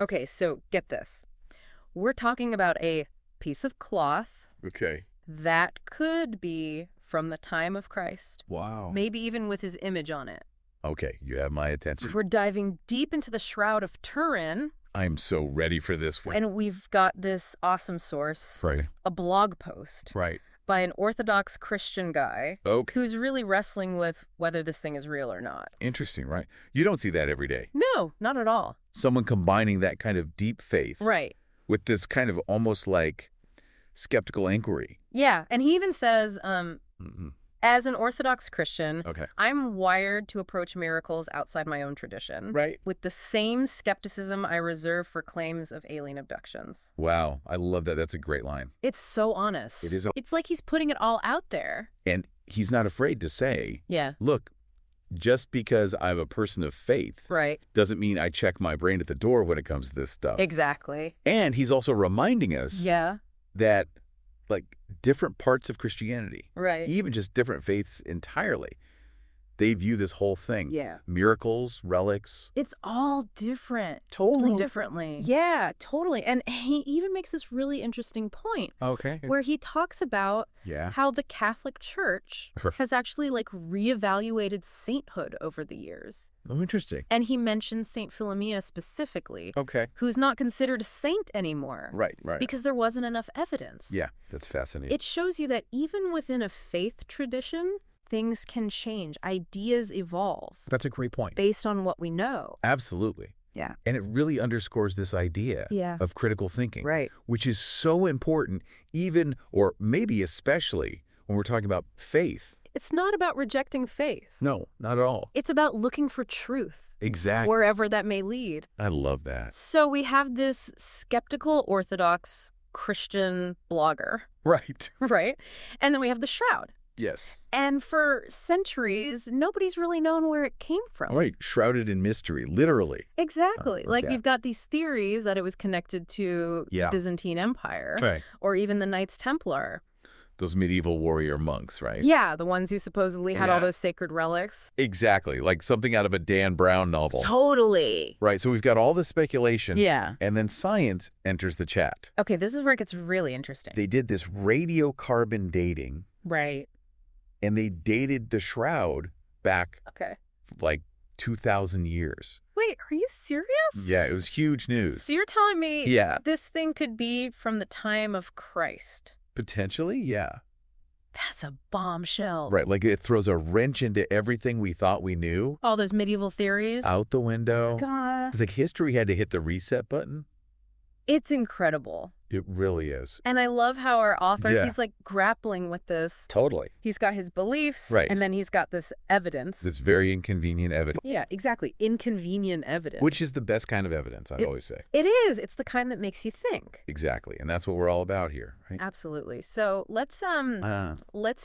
Okay, so get this. We're talking about a piece of cloth Okay. that could be from the time of Christ, Wow. maybe even with his image on it. Okay, you have my attention. We're diving deep into the Shroud of Turin, I'm so ready for this one. and we've got this awesome source, Right. a blog post Right. by an Orthodox Christian guy Okay. who's really wrestling with whether this thing is real or not. Interesting, right? You don't see that every day. No, not at all. Someone combining that kind of deep faith Right. with this kind of almost like skeptical inquiry. Yeah, and he even says, Mhm. as an Orthodox Christian, Okay. I'm wired to approach miracles outside my own tradition. Right. With the same skepticism I reserve for claims of alien abductions. Wow. I love that. That's a great line. It's so honest. It is. It's like he's putting it all out there. And he's not afraid to say, Yeah. look, just because I'm a person of faith Right. doesn't mean I check my brain at the door when it comes to this stuff. Exactly. And he's also reminding us Yeah. that, like, different parts of Christianity, Right. even just different faiths entirely, they view this whole thing. Yeah. Miracles, relics. It's all different. Totally Differently. Yeah, totally. And he even makes this really interesting point Okay. where he talks about Yeah. how the Catholic Church has actually reevaluated sainthood over the years. Oh, interesting. And he mentions Saint Philomena specifically, Okay. who's not considered a saint anymore. Right, right. Because there wasn't enough evidence. Yeah, that's fascinating. It shows you that even within a faith tradition, things can change. Ideas evolve That's a great point. based on what we know. Absolutely. Yeah. And it really underscores this idea Yeah. of critical thinking. Right. Which is so important, even, or maybe especially, when we're talking about faith. It's not about rejecting faith. No, not at all. It's about looking for truth, Exactly. wherever that may lead. I love that. So we have this skeptical Orthodox Christian blogger, Right. right? And then we have the Shroud. Yes. And for centuries, nobody's really known where it came from. All right. Shrouded in mystery, literally. Exactly. Oh, Like okay. we've got these theories that it was connected to Yeah. Byzantine Empire Right. or even the Knights Templar. Those medieval warrior monks, right? Yeah, the ones who supposedly had all Yeah. those sacred relics. Exactly. Like something out of a Dan Brown novel. Totally. Right. So we've got all this speculation. Yeah. And then science enters the chat. Okay, this is where it gets really interesting. They did this radiocarbon dating, Right. and they dated the shroud back Okay. like 2,000 years. Wait, are you serious? Yeah, it was huge news. So you're telling me Yeah. this thing could be from the time of Christ? Potentially, yeah. That's a bombshell. Right, like it throws a wrench into everything we thought we knew. All those medieval theories. Out the window. God. It's like history had to hit the reset button. It's incredible. It really is. And I love how our author, Yeah. he's grappling with this. Totally. He's got his beliefs, Right. and then he's got this evidence. This very inconvenient evidence. Yeah, exactly. Inconvenient evidence. Which is the best kind of evidence, I'd always say. It is. It's the kind that makes you think. Exactly. And that's what we're all about here, right? Absolutely. So let's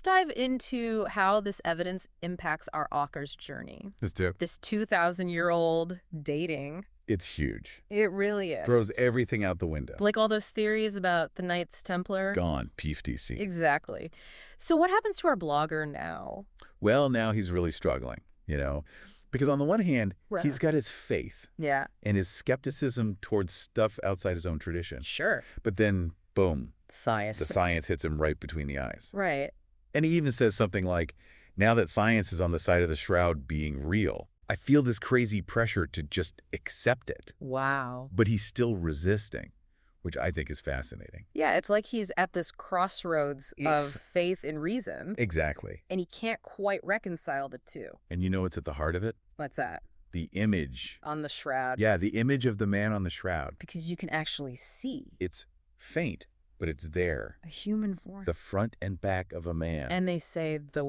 dive into how this evidence impacts our author's journey. Let's do it. This 2,000-year-old dating. It's huge. It really is. Throws everything out the window. Like all those theories about the Knights Templar. Gone. PFTC. Exactly. So what happens to our blogger now? Well, now he's really struggling, because on the one hand, Right. he's got his faith Yeah. and his skepticism towards stuff outside his own tradition. Sure. But then, boom, Science. the science hits him right between the eyes. Right. And he even says something like, now that science is on the side of the shroud being real, I feel this crazy pressure to just accept it. Wow. But he's still resisting, which I think is fascinating. Yeah, it's like he's at this crossroads Yes. of faith and reason, Exactly. and he can't quite reconcile the two. And you know what's at the heart of it? What's that? The image. On the shroud. Yeah, the image of the man on the shroud. Because you can actually see It's faint, but it's there. a human form. The front and back of a man. And they say the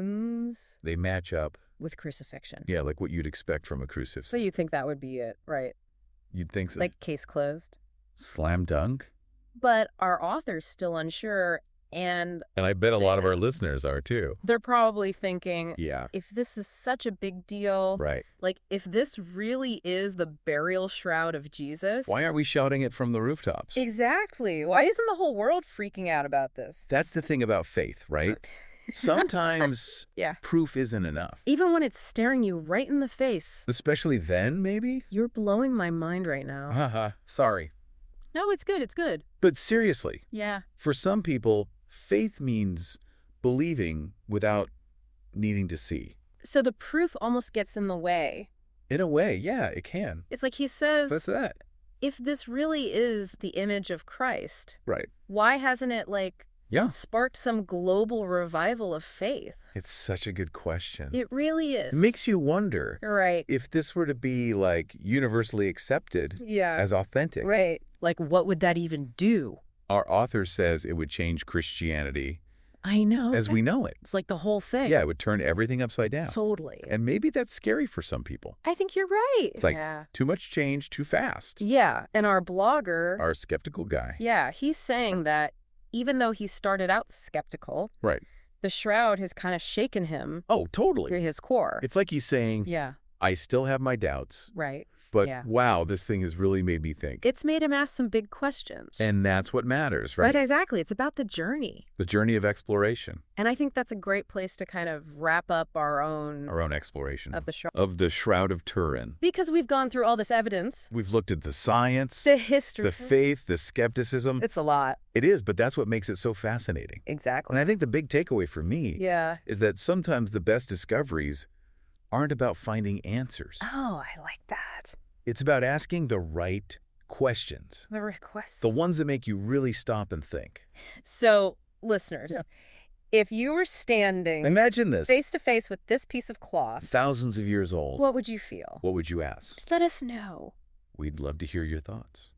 wounds They match up. with crucifixion. Yeah, like what you'd expect from a crucifix. So you think that would be it, right? You'd think so. Like case closed. Slam dunk. But our author's still unsure, and And I bet a lot of our listeners are too. they're probably thinking, Yeah, if this is such a big deal, right. like if this really is the burial shroud of Jesus. Why aren't we shouting it from the rooftops? Exactly. Why isn't the whole world freaking out about this? That's the thing about faith, right? Sometimes Yeah. proof isn't enough. Even when it's staring you right in the face. Especially then, maybe? You're blowing my mind right now. Haha, sorry. No, it's good. It's good. But seriously, Yeah. for some people, faith means believing without needing to see. So the proof almost gets in the way. In a way, yeah, it can. It's like he says, What's that? if this really is the image of Christ, Right. why hasn't it, Yeah. sparked some global revival of faith? It's such a good question. It really is. It makes you wonder Right. if this were to be, universally accepted Yeah. as authentic. Right. Like, what would that even do? Our author says it would change Christianity I know. as we know it. It's like the whole thing. Yeah, it would turn everything upside down. Totally. And maybe that's scary for some people. I think you're right. It's like yeah. too much change too fast. Yeah. And our blogger, Our skeptical guy. yeah, he's saying that even though he started out skeptical, Right. the shroud has kind of shaken him Oh, to totally. his core. It's like he's saying, Yeah. I still have my doubts, Right. but yeah. wow, this thing has really made me think. It's made him ask some big questions. And that's what matters, right? Exactly. It's about the journey. The journey of exploration. And I think that's a great place to kind of wrap up our own Exploration of the shroud. of the Shroud of Turin. Because we've gone through all this evidence. We've looked at the science, The history. the faith, the skepticism. It's a lot. It is, but that's what makes it so fascinating. Exactly. And I think the big takeaway for me Yeah. is that sometimes the best discoveries aren't about finding answers. Oh, I like that. It's about asking the right questions. The requests. The ones that make you really stop and think. So, listeners, Yeah. if you were standing Imagine this. face to face with this piece of cloth, Thousands of years old. what would you feel? What would you ask? Let us know. We'd love to hear your thoughts.